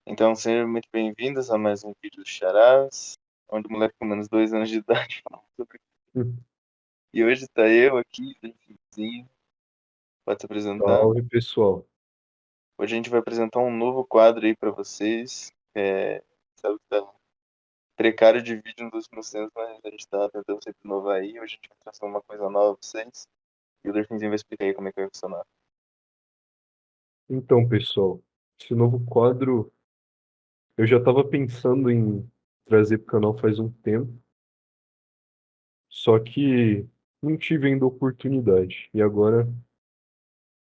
Então, sejam muito bem-vindos a mais um vídeo do Charás, onde o moleque com menos 2 anos de idade fala sobre. Hum. E hoje tá eu aqui, Delfinzinho, para te apresentar. Salve, pessoal. Hoje a gente vai apresentar um novo quadro aí para vocês. Sabe que tá precário de vídeo nos últimos tempos, mas a gente tá tentando sempre inovar aí. Hoje a gente vai trazer uma coisa nova pra vocês. E o Delfinzinho vai explicar aí como é que vai funcionar. Então, pessoal, esse novo quadro eu já estava pensando em trazer para o canal faz um tempo, só que não tive ainda oportunidade. E agora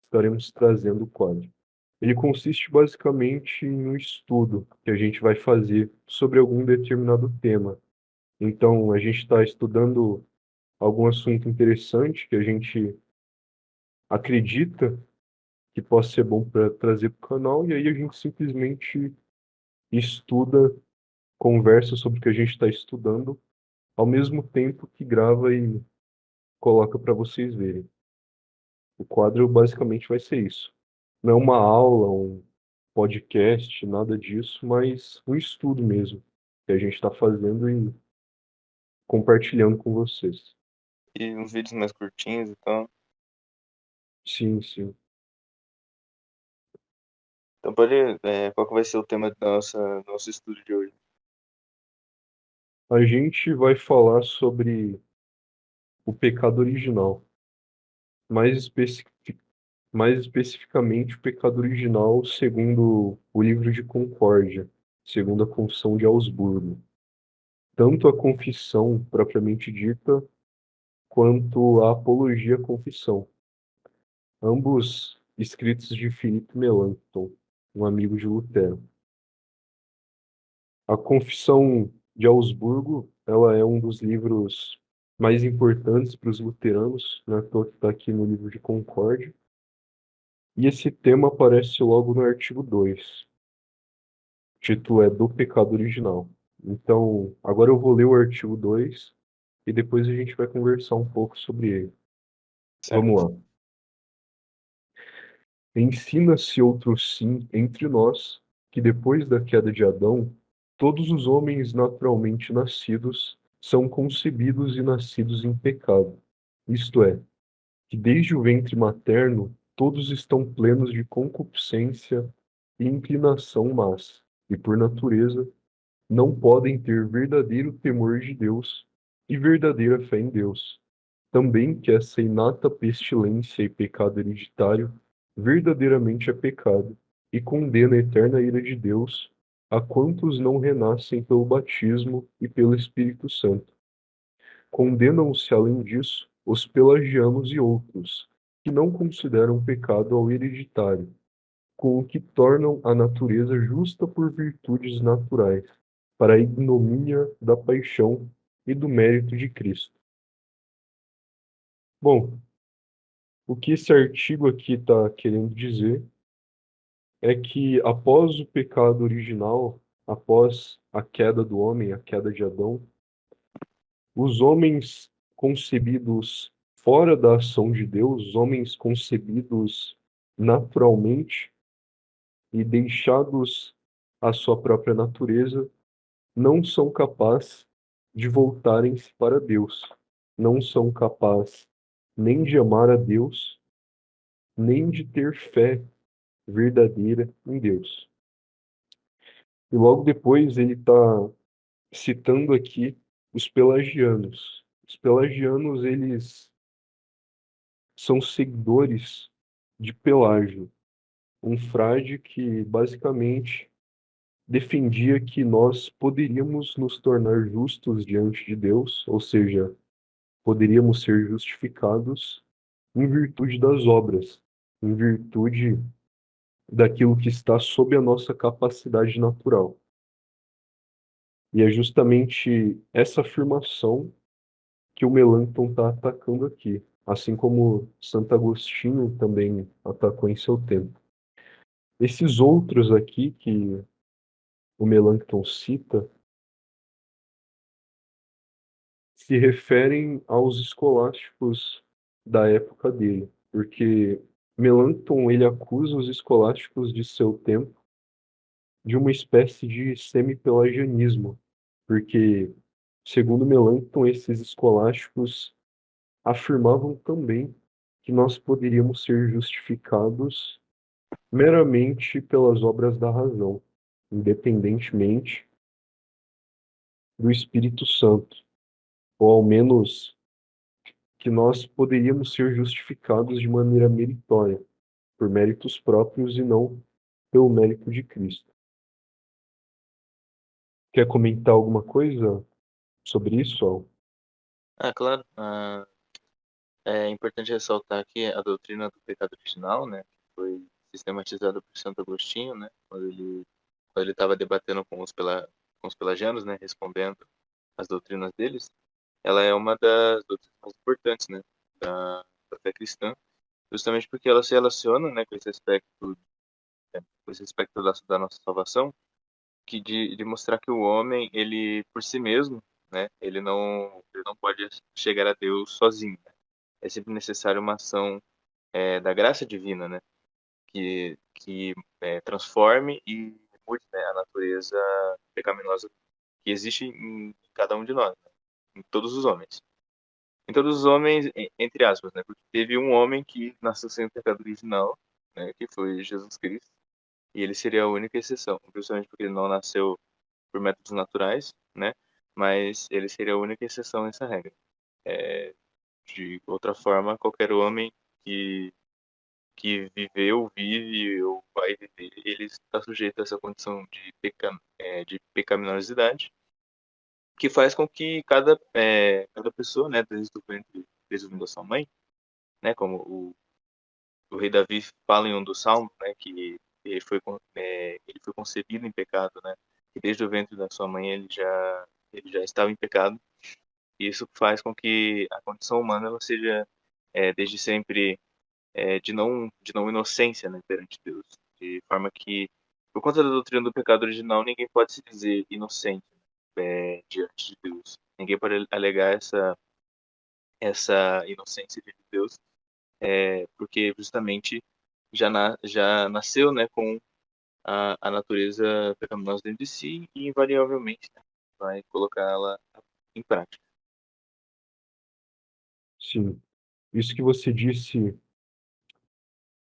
estaremos trazendo o quadro. Ele consiste basicamente em um estudo que a gente vai fazer sobre algum determinado tema. Então, a gente está estudando algum assunto interessante que a gente acredita que possa ser bom para trazer para o canal, e aí a gente simplesmente estuda, conversa sobre o que a gente está estudando, ao mesmo tempo que grava e coloca para vocês verem. O quadro basicamente vai ser isso. Não é uma aula, um podcast, nada disso, mas um estudo mesmo que a gente está fazendo e compartilhando com vocês. E uns vídeos mais curtinhos, então. Sim, sim. Então pode. Qual que vai ser o tema do nosso estudo de hoje? A gente vai falar sobre o pecado original, mais especi- mais especificamente o pecado original segundo o livro de Concórdia, segundo a Confissão de Augsburgo. Tanto a confissão propriamente dita, quanto a apologia à confissão, ambos escritos de Philippe Melanchthon, um amigo de Lutero. A Confissão de Augsburgo, ela é um dos livros mais importantes para os luteranos, né? Está aqui no livro de Concórdia. E esse tema aparece logo no artigo 2. O título é Do Pecado Original. Então, agora eu vou ler o artigo 2 e depois a gente vai conversar um pouco sobre ele. Vamos Certo. lá. Ensina-se outro sim entre nós, que depois da queda de Adão, todos os homens naturalmente nascidos são concebidos e nascidos em pecado. Isto é, que desde o ventre materno todos estão plenos de concupiscência e inclinação más, e por natureza não podem ter verdadeiro temor de Deus e verdadeira fé em Deus. Também que essa inata pestilência e pecado hereditário verdadeiramente é pecado e condena a eterna ira de Deus a quantos não renascem pelo batismo e pelo Espírito Santo. Condenam-se, além disso, os pelagianos e outros, que não consideram pecado ao hereditário, com o que tornam a natureza justa por virtudes naturais, para a ignomínia da paixão e do mérito de Cristo. Bom, o que esse artigo aqui está querendo dizer é que após o pecado original, após a queda do homem, a queda de Adão, os homens concebidos fora da ação de Deus, os homens concebidos naturalmente e deixados à sua própria natureza, não são capazes de voltarem-se para Deus, não são capazes nem de amar a Deus, nem de ter fé verdadeira em Deus. E logo depois ele está citando aqui os pelagianos. Os pelagianos, eles são seguidores de Pelágio, um frade que basicamente defendia que nós poderíamos nos tornar justos diante de Deus, ou seja, poderíamos ser justificados em virtude das obras, em virtude daquilo que está sob a nossa capacidade natural. E é justamente essa afirmação que o Melanchthon está atacando aqui, assim como Santo Agostinho também atacou em seu tempo. Esses outros aqui que o Melanchthon cita se referem aos escolásticos da época dele, porque Melanchthon ele acusa os escolásticos de seu tempo de uma espécie de semi-pelagianismo, porque, segundo Melanchthon, esses escolásticos afirmavam também que nós poderíamos ser justificados meramente pelas obras da razão, independentemente do Espírito Santo, ou ao menos que nós poderíamos ser justificados de maneira meritória, por méritos próprios e não pelo mérito de Cristo. Quer comentar alguma coisa sobre isso, Al? Ah, claro. É importante ressaltar que a doutrina do pecado original, né, que foi sistematizada por Santo Agostinho, né, quando ele estava debatendo com os pelagianos, né, respondendo as doutrinas deles, ela é uma das doutrinas mais importantes, né, da fé cristã, justamente porque ela se relaciona, né, com esse aspecto da nossa salvação, que de mostrar que o homem, ele por si mesmo, né, ele não pode chegar a Deus sozinho, né? É sempre necessário uma ação da graça divina, né, que transforme e mude, né, a natureza pecaminosa que existe em cada um de nós, né, em todos os homens. Em todos os homens, entre aspas, né, porque teve um homem que nasceu sem o pecado original, né, que foi Jesus Cristo, e ele seria a única exceção, justamente porque ele não nasceu por métodos naturais, né, mas ele seria a única exceção nessa regra. De outra forma, qualquer homem que viveu, vive ou vai viver, ele está sujeito a essa condição de pecaminosidade, que faz com que cada pessoa, né, desde o ventre da sua mãe, né, como o rei Davi fala em um dos salmos, né, que ele foi concebido em pecado, né, que desde o ventre da sua mãe ele já estava em pecado, e isso faz com que a condição humana ela seja desde sempre de não inocência, né, perante Deus, de forma que, por conta da doutrina do pecado original, ninguém pode se dizer inocente, diante de Deus. Ninguém pode alegar essa inocência de Deus, porque justamente já nasceu, né, com a natureza pecaminosa dentro de si e invariavelmente, né, vai colocá-la em prática. Sim, isso que você disse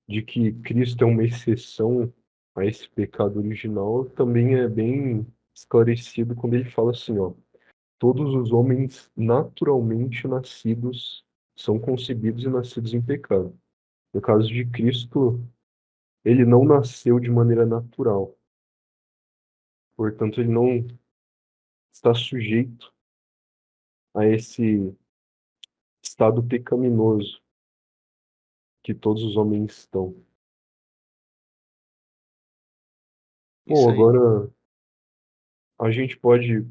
de que Cristo é uma exceção a esse pecado original também é bem esclarecido quando ele fala assim, ó, todos os homens naturalmente nascidos são concebidos e nascidos em pecado. No caso de Cristo, ele não nasceu de maneira natural, portanto, ele não está sujeito a esse estado pecaminoso que todos os homens estão. Bom, Isso aí. agora a gente pode,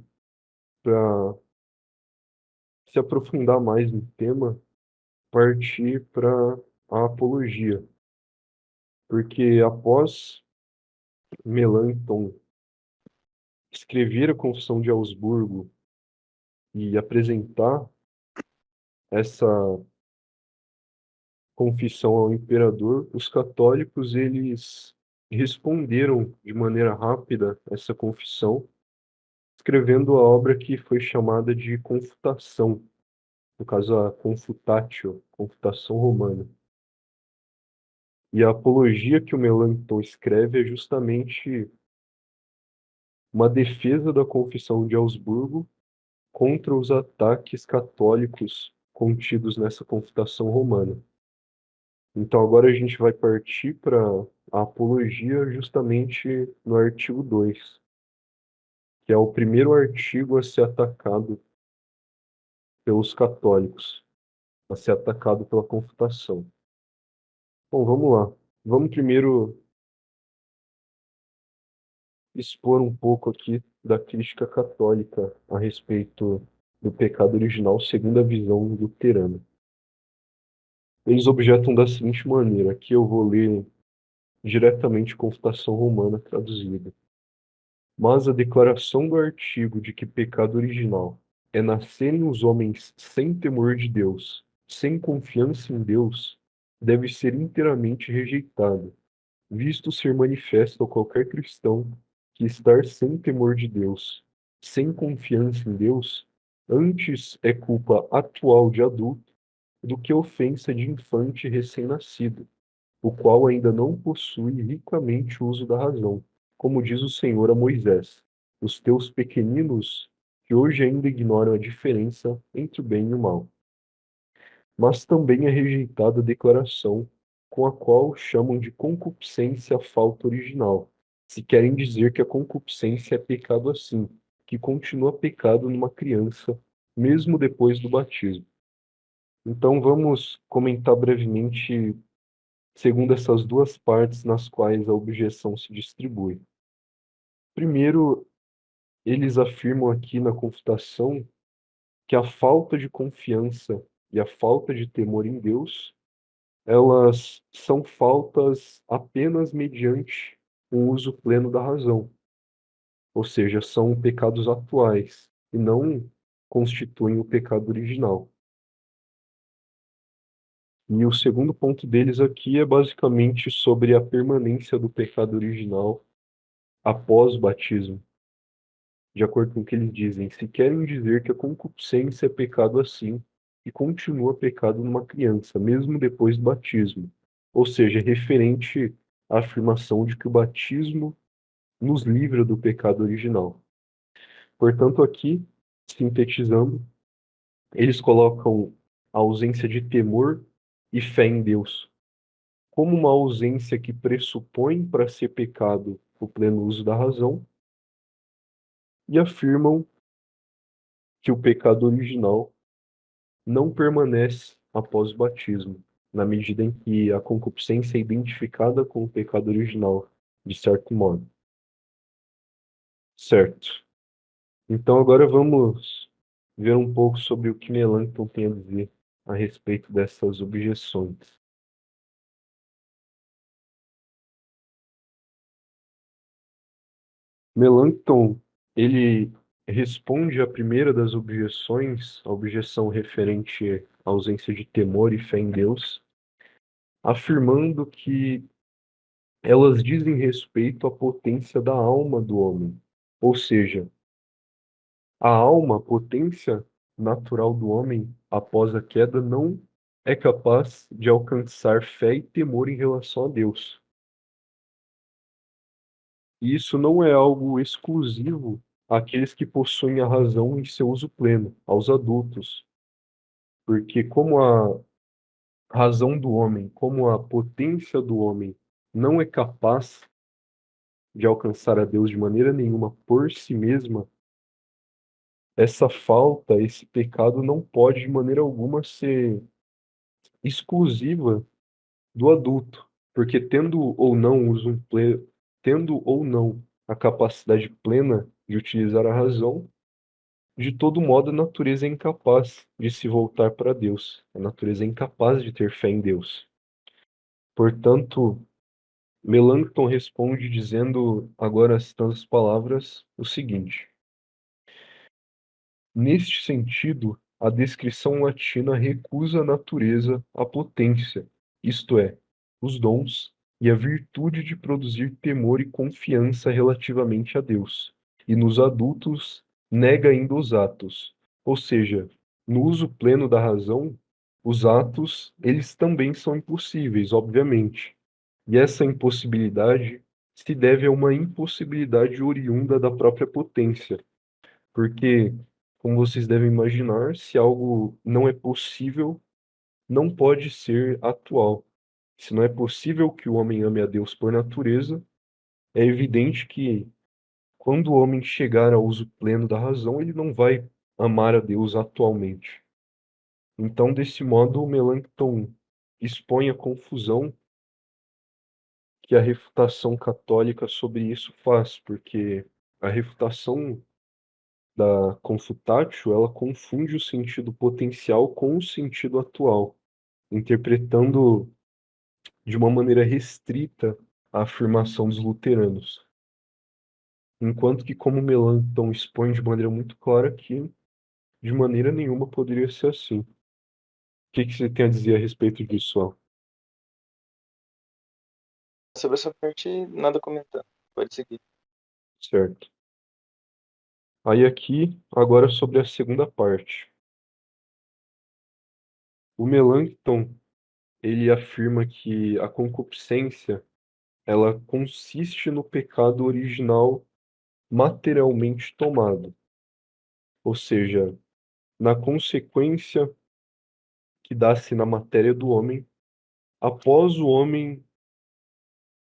para se aprofundar mais no tema, partir para a apologia, porque após Melanchthon escrever a Confissão de Augsburgo e apresentar essa confissão ao imperador, os católicos eles responderam de maneira rápida essa confissão, escrevendo a obra que foi chamada de Confutação, no caso a Confutatio, Confutação Romana. E a apologia que o Melanchthon escreve é justamente uma defesa da Confissão de Augsburgo contra os ataques católicos contidos nessa Confutação Romana. Então agora a gente vai partir para a apologia justamente no artigo 2, que é o primeiro artigo a ser atacado pelos católicos, a ser atacado pela confutação. Bom, vamos lá. Vamos primeiro expor um pouco aqui da crítica católica a respeito do pecado original segundo a visão luterana. Eles objetam da seguinte maneira, aqui eu vou ler diretamente Confutação Romana traduzida. Mas a declaração do artigo de que pecado original é nascerem os homens sem temor de Deus, sem confiança em Deus, deve ser inteiramente rejeitada, visto ser manifesto a qualquer cristão que estar sem temor de Deus, sem confiança em Deus, antes é culpa atual de adulto do que ofensa de infante recém-nascido, o qual ainda não possui ricamente o uso da razão, como diz o Senhor a Moisés: os teus pequeninos, que hoje ainda ignoram a diferença entre o bem e o mal. Mas também é rejeitada a declaração com a qual chamam de concupiscência a falta original, se querem dizer que a concupiscência é pecado assim, que continua pecado numa criança, mesmo depois do batismo. Então vamos comentar brevemente segundo essas duas partes nas quais a objeção se distribui. Primeiro, eles afirmam aqui na confutação que a falta de confiança e a falta de temor em Deus, elas são faltas apenas mediante o uso pleno da razão, ou seja, são pecados atuais e não constituem o pecado original. E o segundo ponto deles aqui é basicamente sobre a permanência do pecado original após o batismo. De acordo com o que eles dizem, se querem dizer que a concupiscência é pecado assim e continua pecado numa criança, mesmo depois do batismo. Ou seja, referente à afirmação de que o batismo nos livra do pecado original. Portanto, aqui, sintetizando, eles colocam a ausência de temor e fé em Deus como uma ausência que pressupõe para ser pecado o pleno uso da razão e afirmam que o pecado original não permanece após o batismo, na medida em que a concupiscência é identificada com o pecado original, de certo modo. Certo. Então agora vamos ver um pouco sobre o que Melanchthon tem a dizer a respeito dessas objeções. Melanchthon, ele responde à primeira das objeções, a objeção referente à ausência de temor e fé em Deus, afirmando que elas dizem respeito à potência da alma do homem. Ou seja, a alma, a potência natural do homem após a queda, não é capaz de alcançar fé e temor em relação a Deus. E isso não é algo exclusivo àqueles que possuem a razão em seu uso pleno, aos adultos. Porque como a razão do homem, como a potência do homem não é capaz de alcançar a Deus de maneira nenhuma por si mesma, essa falta, esse pecado não pode de maneira alguma ser exclusiva do adulto, porque tendo ou não a capacidade plena de utilizar a razão, de todo modo a natureza é incapaz de se voltar para Deus. A natureza é incapaz de ter fé em Deus. Portanto, Melanchthon responde dizendo, agora citando as palavras, o seguinte: neste sentido, a descrição latina recusa a natureza à potência, isto é, os dons e a virtude de produzir temor e confiança relativamente a Deus, e nos adultos nega ainda os atos, ou seja, no uso pleno da razão, os atos, eles também são impossíveis, obviamente, e essa impossibilidade se deve a uma impossibilidade oriunda da própria potência, porque, como vocês devem imaginar, se algo não é possível, não pode ser atual. Se não é possível que o homem ame a Deus por natureza, é evidente que quando o homem chegar ao uso pleno da razão, ele não vai amar a Deus atualmente. Então, desse modo, o Melanchthon expõe a confusão que a refutação católica sobre isso faz, porque a refutação da Confutatio, ela confunde o sentido potencial com o sentido atual, interpretando de uma maneira restrita a afirmação dos luteranos. Enquanto que, como Melanchthon expõe de maneira muito clara que de maneira nenhuma poderia ser assim. O que você tem a dizer a respeito disso, Al? Sobre essa parte, nada a comentar. Pode seguir. certo? Aí aqui, agora sobre a segunda parte. O Melanchthon, ele afirma que a concupiscência, ela consiste no pecado original materialmente tomado, ou seja, na consequência que dá-se na matéria do homem após o homem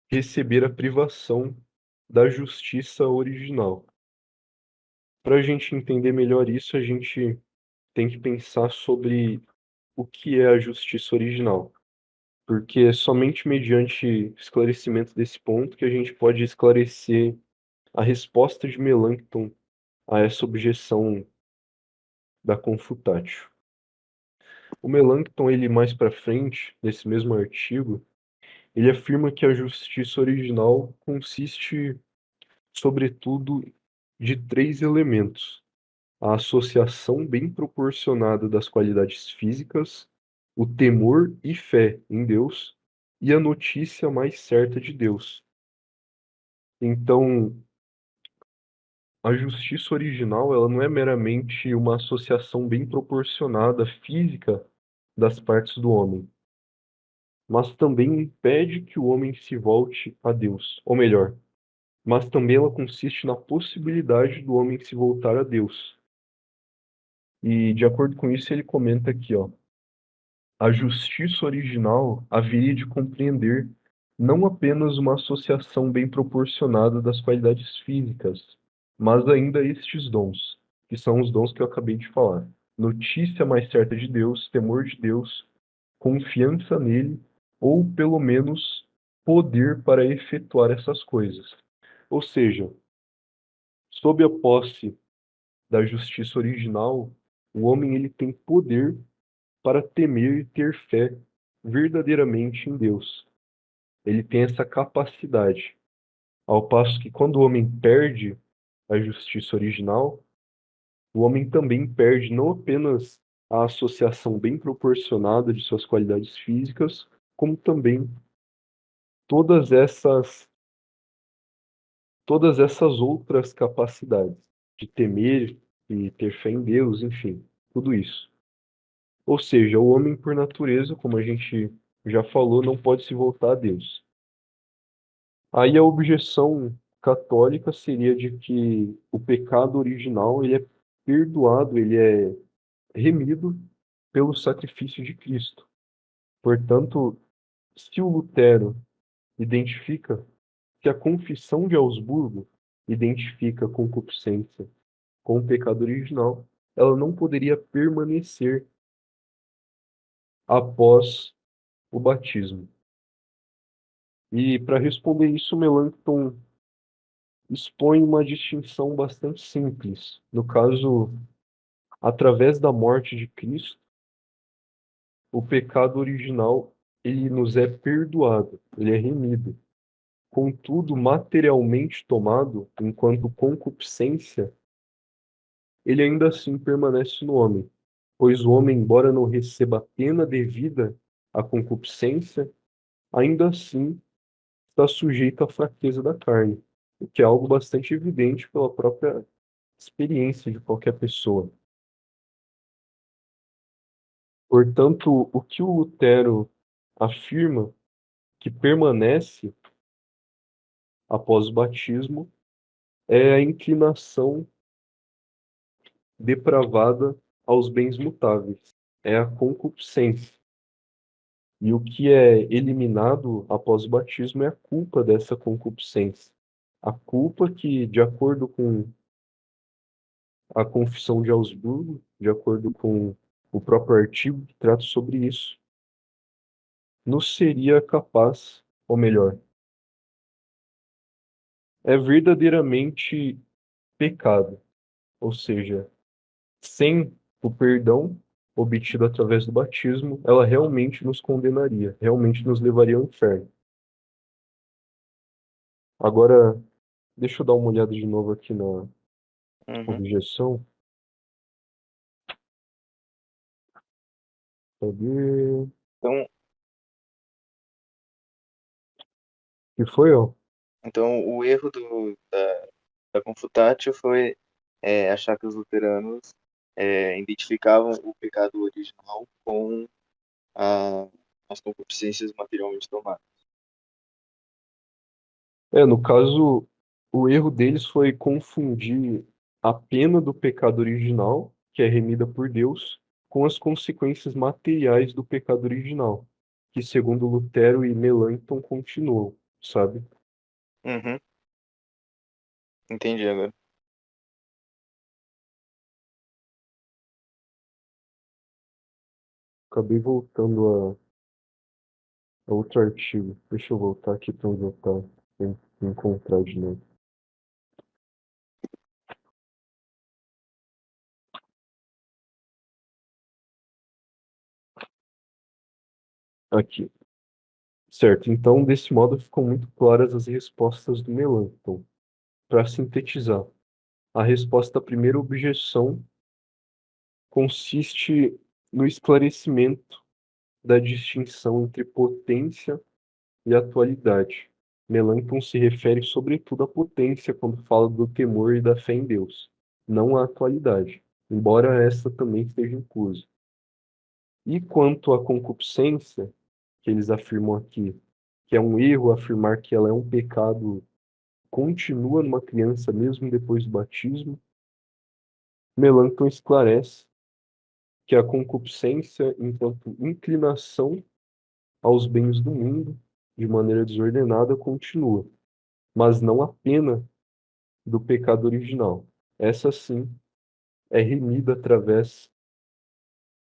receber a privação da justiça original. Para a gente entender melhor isso, a gente tem que pensar sobre o que é a justiça original, porque é somente mediante esclarecimento desse ponto que a gente pode esclarecer a resposta de Melanchthon a essa objeção da Confutatio. O Melanchthon, ele mais para frente, nesse mesmo artigo, ele afirma que a justiça original consiste, sobretudo, de três elementos: a associação bem proporcionada das qualidades físicas, o temor e fé em Deus e a notícia mais certa de Deus. Então, a justiça original, ela não é meramente uma associação bem proporcionada física das partes do homem, mas também impede que o homem se volte a Deus, ou melhor, mas também ela consiste na possibilidade do homem se voltar a Deus. E de acordo com isso, ele comenta aqui, ó, a justiça original haveria de compreender não apenas uma associação bem proporcionada das qualidades físicas, mas ainda estes dons, que são os dons que eu acabei de falar. Notícia mais certa de Deus, temor de Deus, confiança nele, ou pelo menos poder para efetuar essas coisas. Ou seja, sob a posse da justiça original, o homem ele tem poder para temer e ter fé verdadeiramente em Deus. Ele tem essa capacidade. Ao passo que quando o homem perde a justiça original, o homem também perde não apenas a associação bem proporcionada de suas qualidades físicas, como também todas essas todas essas outras capacidades de temer e ter fé em Deus, enfim, tudo isso. Ou seja, o homem, por natureza, como a gente já falou, não pode se voltar a Deus. Aí a objeção católica seria de que o pecado original ele é perdoado, ele é remido pelo sacrifício de Cristo. Portanto, se o Lutero identifica que a confissão de Augsburgo identifica a concupiscência com o pecado original, ela não poderia permanecer após o batismo. E para responder isso, Melanchthon expõe uma distinção bastante simples. No caso, através da morte de Cristo, o pecado original ele nos é perdoado, ele é remido. Contudo, materialmente tomado, enquanto concupiscência, ele ainda assim permanece no homem, pois o homem, embora não receba a pena devida à concupiscência, ainda assim está sujeito à fraqueza da carne, o que é algo bastante evidente pela própria experiência de qualquer pessoa. Portanto, o que o Lutero afirma que permanece após o batismo é a inclinação depravada aos bens mutáveis, é a concupiscência. E o que é eliminado após o batismo é a culpa dessa concupiscência. A culpa que, de acordo com a Confissão de Augsburgo, de acordo com o próprio artigo que trata sobre isso, nos seria capaz, ou melhor, é verdadeiramente pecado. Ou seja, sem o perdão obtido através do batismo, ela realmente nos condenaria, realmente nos levaria ao inferno. Agora, deixa eu dar uma olhada de novo aqui na Uhum. objeção. Cadê? Então, Que foi, ó? então o erro confutatio foi achar que os luteranos identificavam o pecado original com a- as concupiscências materialmente tomadas. No caso, o erro deles foi confundir a pena do pecado original, que é remida por Deus, com as consequências materiais do pecado original, que segundo Lutero e Melanchthon continuam, sabe? Uhum, entendi agora. Acabei voltando a outro artigo. Deixa eu voltar aqui para onde eu estava, para encontrar de novo. Aqui. Certo, então desse modo ficam muito claras as respostas do Melanchthon. Para sintetizar, a resposta à primeira objeção consiste no esclarecimento da distinção entre potência e atualidade. Melanchthon se refere sobretudo à potência quando fala do temor e da fé em Deus, não à atualidade, embora esta também esteja inclusa. E quanto à concupiscência, que eles afirmam aqui, que é um erro afirmar que ela é um pecado, continua numa criança mesmo depois do batismo, Melanchthon esclarece que a concupiscência, enquanto inclinação aos bens do mundo, de maneira desordenada, continua, mas não a pena do pecado original. Essa sim é remida através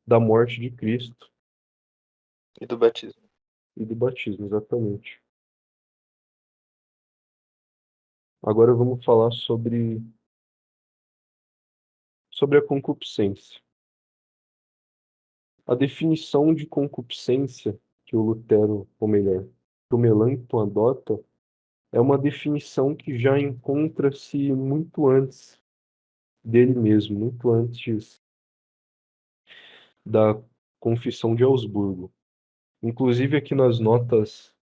da morte de Cristo E do batismo. e do batismo, exatamente. Agora vamos falar sobre a concupiscência. A definição de concupiscência que o Lutero, ou melhor, que o Melanchthon adota, é uma definição que já encontra-se muito antes dele mesmo, muito antes da Confissão de Augsburgo. Inclusive, aqui nas notas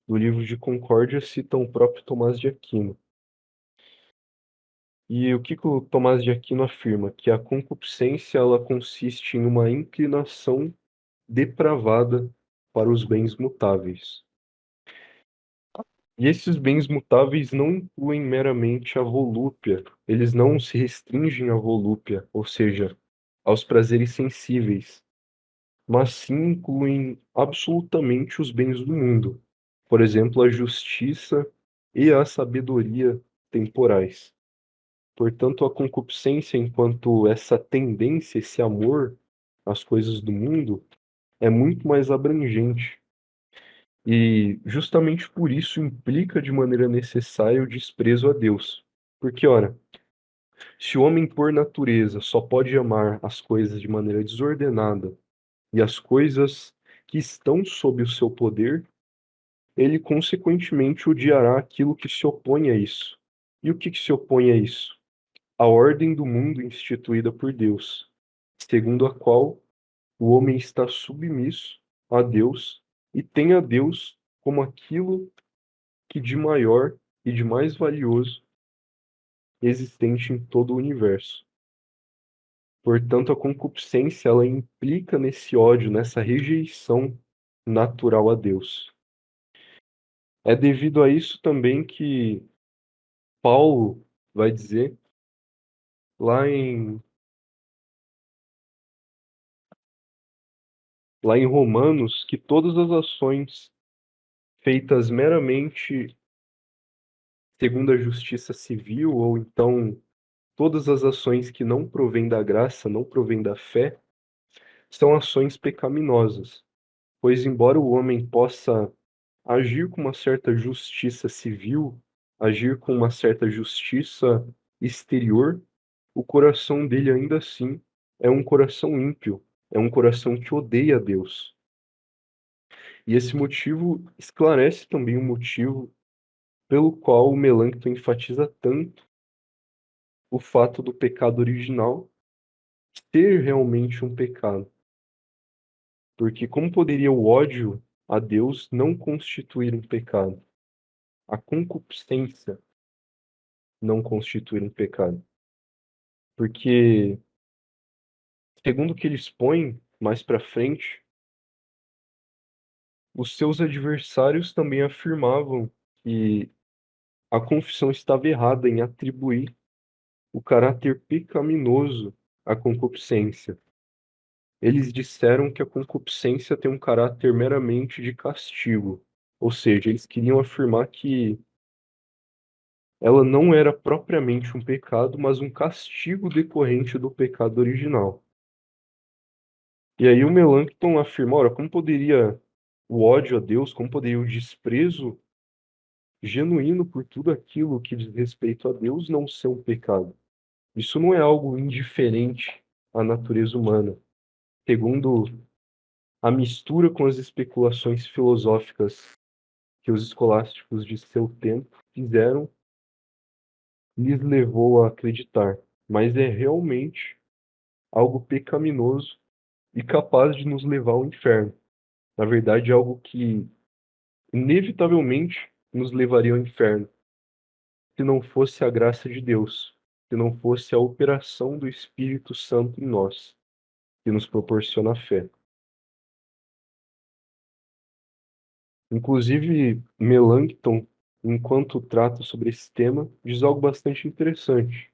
do livro de Concórdia citam o próprio Tomás de Aquino. E o que que o Tomás de Aquino afirma? Que a concupiscência ela consiste em uma inclinação depravada para os bens mutáveis. E esses bens mutáveis não incluem meramente a volúpia, eles não se restringem à volúpia, ou seja, aos prazeres sensíveis, mas sim incluem absolutamente os bens do mundo, por exemplo, a justiça e a sabedoria temporais. Portanto, a concupiscência, enquanto essa tendência, esse amor às coisas do mundo, é muito mais abrangente. E justamente por isso implica de maneira necessária o desprezo a Deus. Porque, ora, se o homem por natureza só pode amar as coisas de maneira desordenada e as coisas que estão sob o seu poder, ele consequentemente odiará aquilo que se opõe a isso. E o que que se opõe a isso? A ordem do mundo instituída por Deus, segundo a qual o homem está submisso a Deus e tem a Deus como aquilo que de maior e de mais valioso existente em todo o universo. Portanto, a concupiscência ela implica nesse ódio, nessa rejeição natural a Deus. É devido a isso também que Paulo vai dizer lá em, lá em Romanos que todas as ações feitas meramente segundo a justiça civil, ou então todas as ações que não provêm da graça, não provêm da fé, são ações pecaminosas. Pois, embora o homem possa agir com uma certa justiça civil, agir com uma certa justiça exterior, o coração dele ainda assim é um coração ímpio, é um coração que odeia a Deus. E esse motivo esclarece também o motivo pelo qual o Melanchthon enfatiza tanto o fato do pecado original ser realmente um pecado. Porque como poderia o ódio a Deus não constituir um pecado? A concupiscência não constituir um pecado. Porque, segundo o que ele expõe mais para frente, os seus adversários também afirmavam que a confissão estava errada em atribuir o caráter pecaminoso à concupiscência. Eles disseram que a concupiscência tem um caráter meramente de castigo, ou seja, eles queriam afirmar que ela não era propriamente um pecado, mas um castigo decorrente do pecado original. E aí o Melanchthon afirma, ora, como poderia o ódio a Deus, como poderia o desprezo genuíno por tudo aquilo que diz respeito a Deus não ser um pecado? Isso não é algo indiferente à natureza humana. Segundo a mistura com as especulações filosóficas que os escolásticos de seu tempo fizeram, lhes levou a acreditar, mas é realmente algo pecaminoso e capaz de nos levar ao inferno. Na verdade, é algo que inevitavelmente nos levaria ao inferno, se não fosse a graça de Deus, se não fosse a operação do Espírito Santo em nós, que nos proporciona a fé. Inclusive, Melanchthon, enquanto trata sobre esse tema, diz algo bastante interessante.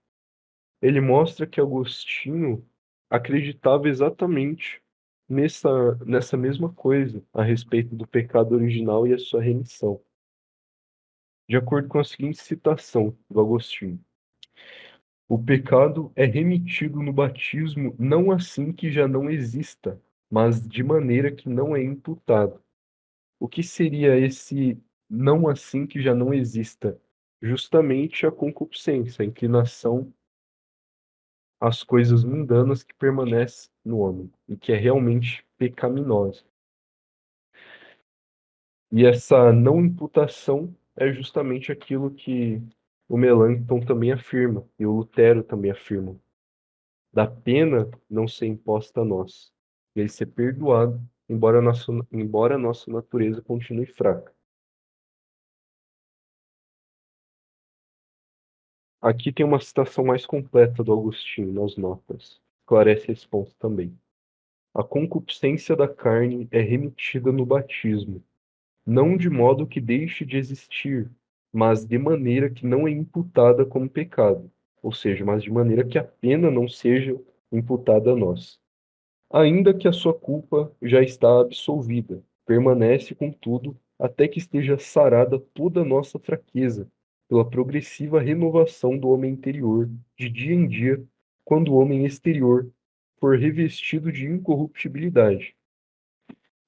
Ele mostra que Agostinho acreditava exatamente nessa mesma coisa a respeito do pecado original e a sua remissão. De acordo com a seguinte citação do Agostinho: o pecado é remitido no batismo não assim que já não exista, mas de maneira que não é imputado. O que seria esse não assim que já não exista? Justamente a concupiscência, a inclinação às coisas mundanas que permanece no homem e que é realmente pecaminosa. E essa não imputação é justamente aquilo que o Melanchthon também afirma e o Lutero também afirma, da pena não ser imposta a nós, e ele ser perdoado, embora a nossa natureza continue fraca. Aqui tem uma citação mais completa do Agostinho nas notas. Esclarece esse ponto também. A concupiscência da carne é remitida no batismo, não de modo que deixe de existir, mas de maneira que não é imputada como pecado, ou seja, mas de maneira que a pena não seja imputada a nós. Ainda que a sua culpa já está absolvida, permanece, contudo, até que esteja sarada toda a nossa fraqueza, pela progressiva renovação do homem interior, de dia em dia, quando o homem exterior for revestido de incorruptibilidade.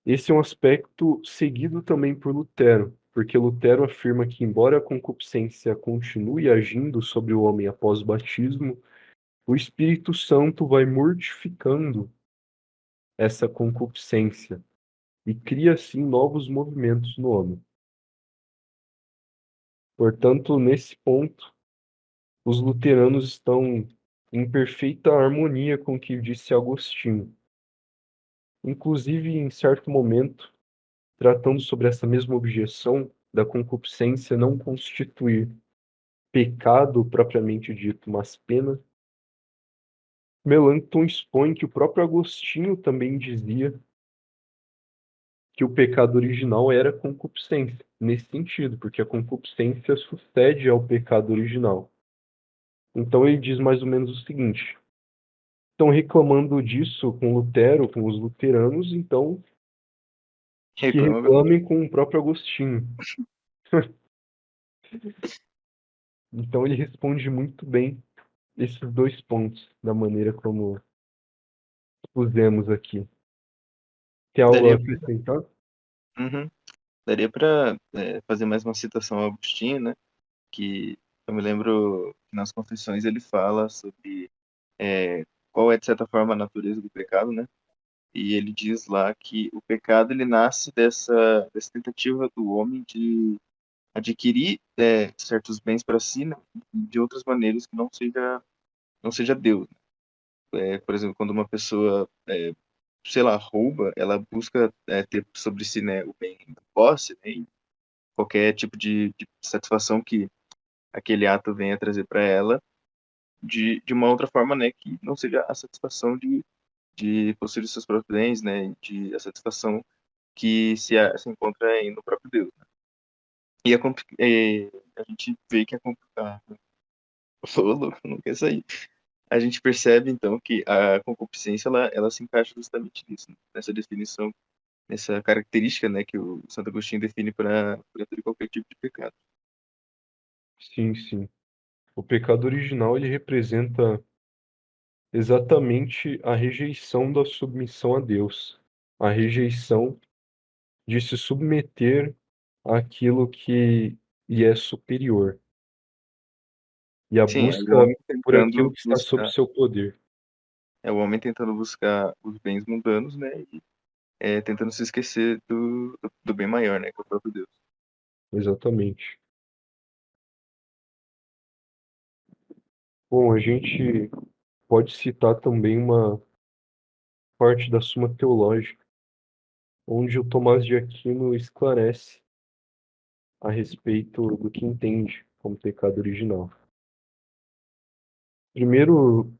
Esse é um aspecto seguido também por Lutero, porque Lutero afirma que, embora a concupiscência continue agindo sobre o homem após o batismo, o Espírito Santo vai mortificando essa concupiscência e cria assim novos movimentos no homem. Portanto, nesse ponto, os luteranos estão em perfeita harmonia com o que disse Agostinho. Inclusive, em certo momento, tratando sobre essa mesma objeção da concupiscência não constituir pecado propriamente dito, mas pena, Melanchthon expõe que o próprio Agostinho também dizia que o pecado original era a concupiscência, nesse sentido, porque a concupiscência sucede ao pecado original. Então ele diz mais ou menos o seguinte: estão reclamando disso com Lutero, com os luteranos, então que Reclama mesmo. reclamem com o próprio Agostinho. Então ele responde muito bem esses dois pontos da maneira como pusemos aqui. Tem algo a Daria, acrescentar? uhum. Daria para fazer mais uma citação ao Agostinho, né? Que eu me lembro que nas Confissões ele fala sobre qual é, de certa forma, a natureza do pecado, né? E ele diz lá que o pecado ele nasce dessa tentativa do homem de adquirir certos bens para si, né? De outras maneiras que não seja Deus. Por exemplo, quando uma pessoa, sei lá, rouba, ela busca ter sobre si, né, o bem da posse, né? E qualquer tipo de satisfação aquele ato venha trazer para ela de uma outra forma, né, que não seja a satisfação de possuir os seus próprios bens, né, de a satisfação que se encontra aí no próprio Deus. Né? E a gente vê que Ô, louco, não quer sair. A gente percebe, então, que a concupiscência, ela se encaixa justamente nisso, né? Nessa definição, nessa característica, né, que o Santo Agostinho define para todo e qualquer tipo de pecado. Sim, sim. O pecado original ele representa exatamente a rejeição da submissão a Deus, a rejeição de se submeter àquilo que lhe é superior e a Sim, é o busca homem por aquilo tentando que está sob buscar, seu poder. é o homem tentando buscar os bens mundanos, né, e tentando se esquecer do bem maior, né, que é o próprio Deus. Exatamente. Bom, a gente pode citar também uma parte da Suma Teológica, onde o Tomás de Aquino esclarece a respeito do que entende como pecado original. Primeiro,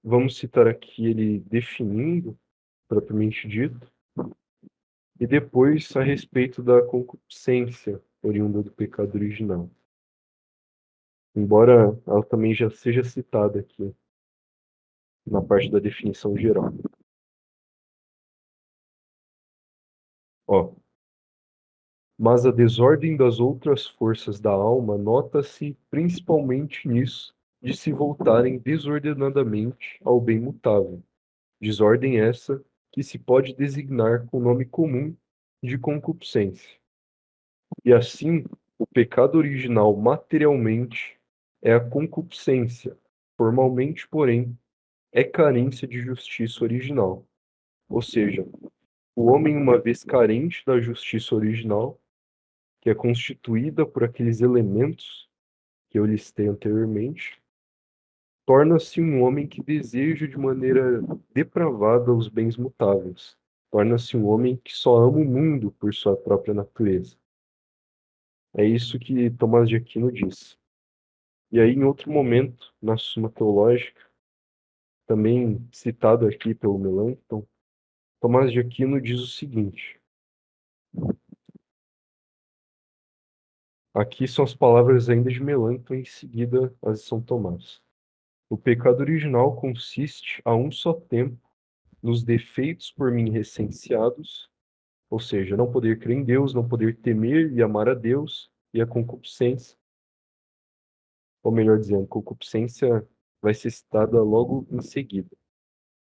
vamos citar aqui ele definindo, propriamente dito, e depois a respeito da concupiscência oriunda do pecado original. Embora ela também já seja citada aqui na parte da definição geral. Ó, mas a desordem das outras forças da alma nota-se principalmente nisso, de se voltarem desordenadamente ao bem mutável. Desordem essa que se pode designar com o nome comum de concupiscência. E assim, o pecado original materialmente é a concupiscência, formalmente, porém, é carência de justiça original. Ou seja, o homem, uma vez carente da justiça original, que é constituída por aqueles elementos que eu listei anteriormente, torna-se um homem que deseja de maneira depravada os bens mutáveis. Torna-se um homem que só ama o mundo por sua própria natureza. É isso que Tomás de Aquino diz. E aí, em outro momento, na Suma Teológica, também citado aqui pelo Melanchthon, Tomás de Aquino diz o seguinte: aqui são as palavras ainda de Melanchthon, em seguida as de São Tomás. O pecado original consiste, a um só tempo, nos defeitos por mim recenseados, ou seja, não poder crer em Deus, não poder temer e amar a Deus, e a concupiscência, ou melhor dizendo, concupiscência vai ser citada logo em seguida.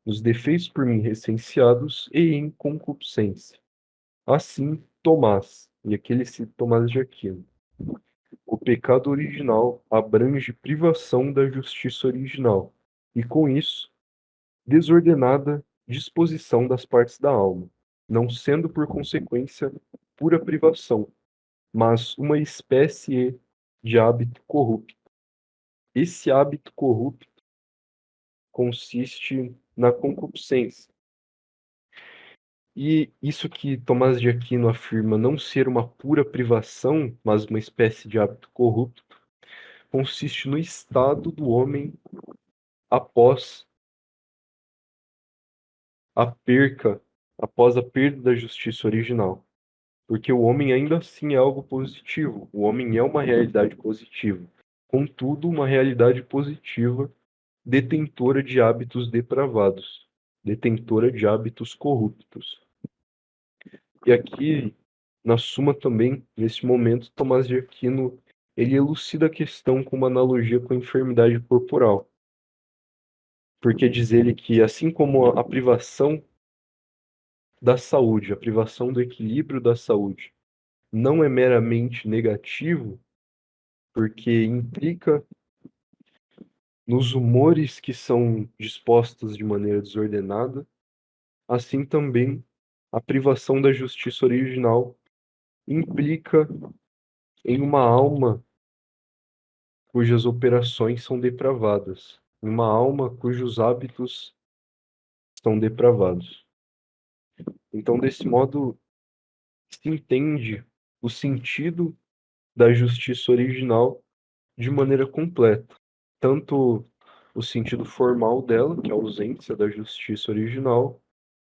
Nos defeitos por mim recenseados e em concupiscência. Assim, Tomás, e aqui ele cita Tomás de Aquino, o pecado original abrange privação da justiça original, e com isso, desordenada disposição das partes da alma, não sendo por consequência pura privação, mas uma espécie de hábito corrupto. Esse hábito corrupto consiste na concupiscência. E isso que Tomás de Aquino afirma não ser uma pura privação, mas uma espécie de hábito corrupto, consiste no estado do homem após a perca, após a perda da justiça original. Porque o homem ainda assim é algo positivo, o homem é uma realidade positiva. Contudo, uma realidade positiva detentora de hábitos depravados, detentora de hábitos corruptos. E aqui, na Suma também, nesse momento, Tomás de Aquino, ele elucida a questão com uma analogia com a enfermidade corporal. Porque diz ele que, assim como a privação da saúde, a privação do equilíbrio da saúde, não é meramente negativo, porque implica nos humores que são dispostos de maneira desordenada, assim também a privação da justiça original implica em uma alma cujas operações são depravadas, em uma alma cujos hábitos são depravados. Então, desse modo, se entende o sentido da justiça original de maneira completa, tanto o sentido formal dela, que é a ausência da justiça original,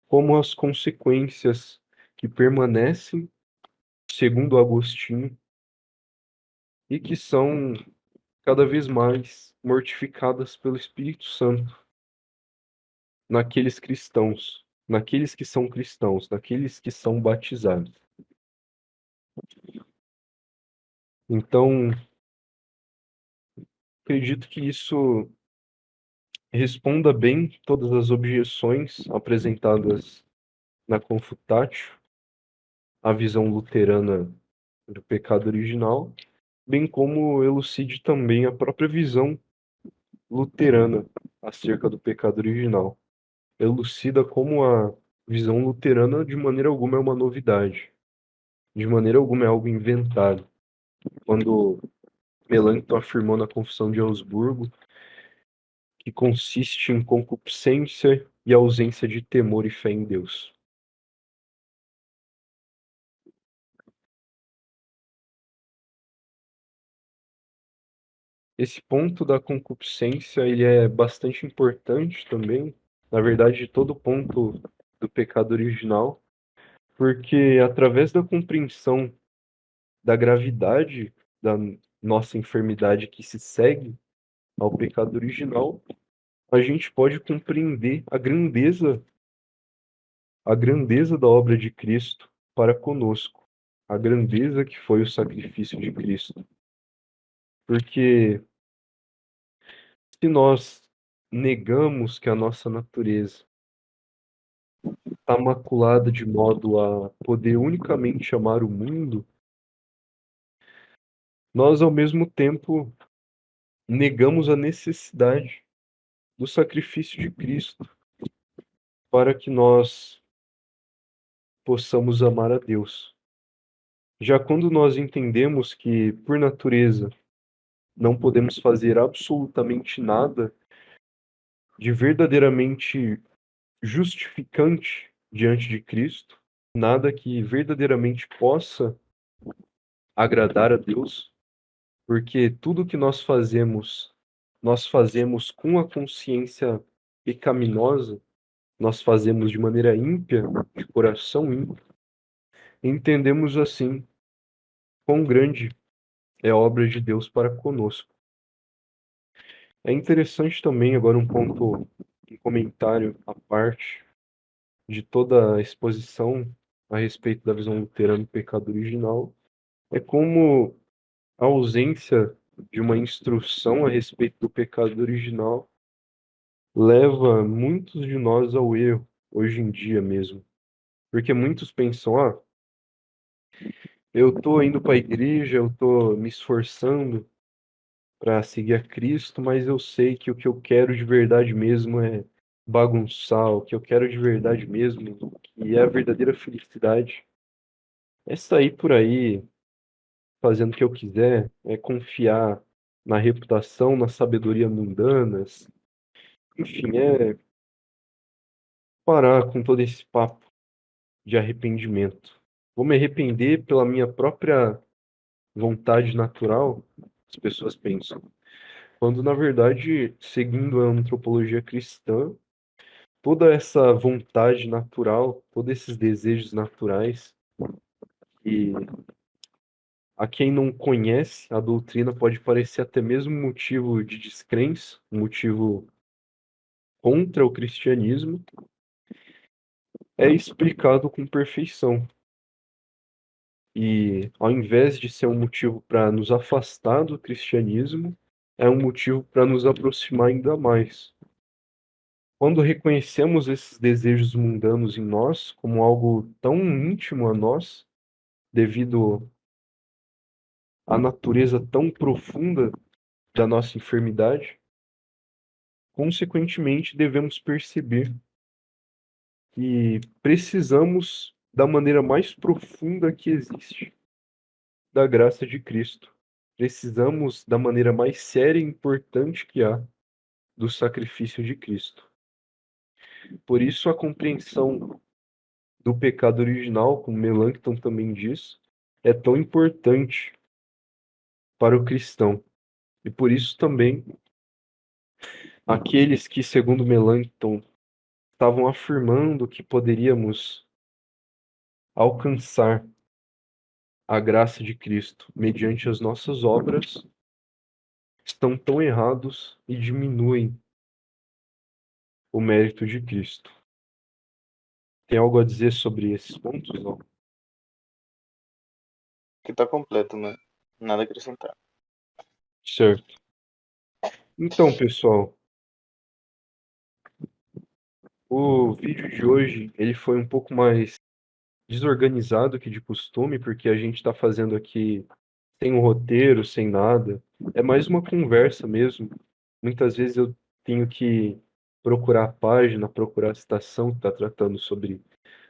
como as consequências que permanecem, segundo Agostinho, e que são cada vez mais mortificadas pelo Espírito Santo naqueles que são cristãos, naqueles que são batizados. Então, acredito que isso responda bem todas as objeções apresentadas na Confutatio, a visão luterana do pecado original, bem como elucide também a própria visão luterana acerca do pecado original. Elucida como a visão luterana de maneira alguma é uma novidade, de maneira alguma é algo inventado. Quando Melanchthon afirmou na Confissão de Augsburgo que consiste em concupiscência e ausência de temor e fé em Deus. Esse ponto da concupiscência, ele é bastante importante também, na verdade, todo ponto do pecado original, porque através da compreensão da gravidade da nossa enfermidade que se segue ao pecado original, a gente pode compreender a grandeza da obra de Cristo para conosco, a grandeza que foi o sacrifício de Cristo. Porque se nós negamos que a nossa natureza está maculada de modo a poder unicamente amar o mundo, nós ao mesmo tempo negamos a necessidade do sacrifício de Cristo para que nós possamos amar a Deus. Já quando nós entendemos que, por natureza, não podemos fazer absolutamente nada de verdadeiramente justificante diante de Cristo, nada que verdadeiramente possa agradar a Deus, porque tudo que nós fazemos com a consciência pecaminosa, nós fazemos de maneira ímpia, de coração ímpio, entendemos assim quão grande é a obra de Deus para conosco. É interessante também, agora um comentário à parte de toda a exposição a respeito da visão luterana do pecado original, é como a ausência de uma instrução a respeito do pecado original leva muitos de nós ao erro, hoje em dia mesmo. Porque muitos pensam, eu estou indo para a igreja, eu estou me esforçando para seguir a Cristo, mas eu sei que o que eu quero de verdade mesmo é bagunçar, o que eu quero de verdade mesmo, que é a verdadeira felicidade, é sair por aí fazendo o que eu quiser, é confiar na reputação, na sabedoria mundanas, enfim, é parar com todo esse papo de arrependimento. Vou me arrepender pela minha própria vontade natural, as pessoas pensam. Quando, na verdade, seguindo a antropologia cristã, toda essa vontade natural, todos esses desejos naturais, e a quem não conhece a doutrina pode parecer até mesmo motivo de descrença, um motivo contra o cristianismo, é explicado com perfeição. E ao invés de ser um motivo para nos afastar do cristianismo, é um motivo para nos aproximar ainda mais. Quando reconhecemos esses desejos mundanos em nós como algo tão íntimo a nós, devido à natureza tão profunda da nossa enfermidade, consequentemente devemos perceber que precisamos da maneira mais profunda que existe da graça de Cristo. Precisamos da maneira mais séria e importante que há do sacrifício de Cristo. Por isso a compreensão do pecado original, como Melanchthon também diz, é tão importante para o cristão. E por isso também, aqueles que, segundo Melanchthon, estavam afirmando que poderíamos alcançar a graça de Cristo mediante as nossas obras, estão tão errados e diminuem o mérito de Cristo. Tem algo a dizer sobre esses pontos, não? Que tá completo, né? Nada a acrescentar. Certo. Então, pessoal, o vídeo de hoje ele foi um pouco mais desorganizado que de costume, porque a gente está fazendo aqui sem um roteiro, sem nada. É mais uma conversa mesmo. Muitas vezes eu tenho que procurar a página, procurar a citação que está tratando sobre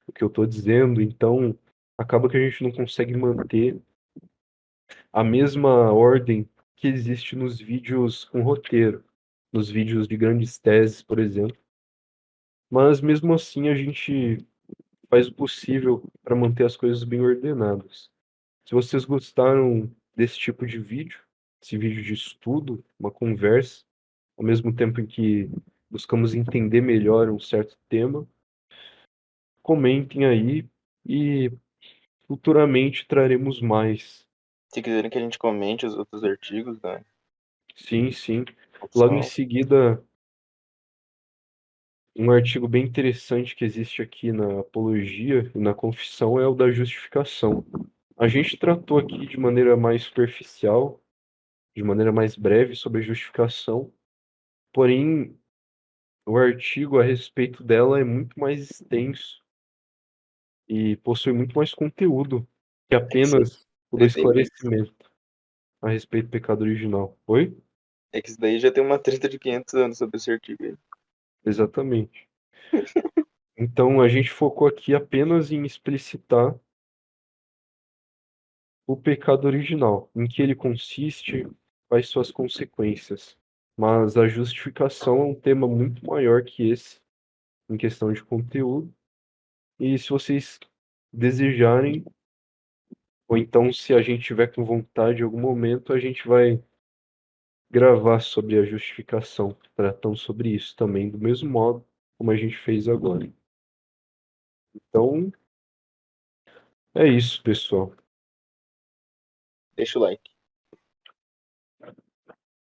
o que eu estou dizendo, então acaba que a gente não consegue manter a mesma ordem que existe nos vídeos com roteiro, nos vídeos de grandes teses, por exemplo. Mas mesmo assim a gente faz o possível para manter as coisas bem ordenadas. Se vocês gostaram desse tipo de vídeo, esse vídeo de estudo, uma conversa, ao mesmo tempo em que buscamos entender melhor um certo tema, comentem aí e futuramente traremos mais. Se quiserem que a gente comente os outros artigos da Sim, sim. Logo em confissão, seguida, um artigo bem interessante que existe aqui na Apologia e na Confissão é o da justificação. A gente tratou aqui de maneira mais superficial, de maneira mais breve sobre a justificação, porém, o artigo a respeito dela é muito mais extenso e possui muito mais conteúdo que é que isso apenas o do daí tem mais. esclarecimento a respeito do pecado original. Oi? É que isso daí já tem uma treta de 500 anos sobre esse artigo aí. Exatamente. Então, a gente focou aqui apenas em explicitar o pecado original, em que ele consiste, quais suas consequências. Mas a justificação é um tema muito maior que esse, em questão de conteúdo. E se vocês desejarem, ou então se a gente tiver com vontade em algum momento, a gente vai gravar sobre a justificação, tratando sobre isso também, do mesmo modo como a gente fez agora. Então, é isso, pessoal. Deixa o like.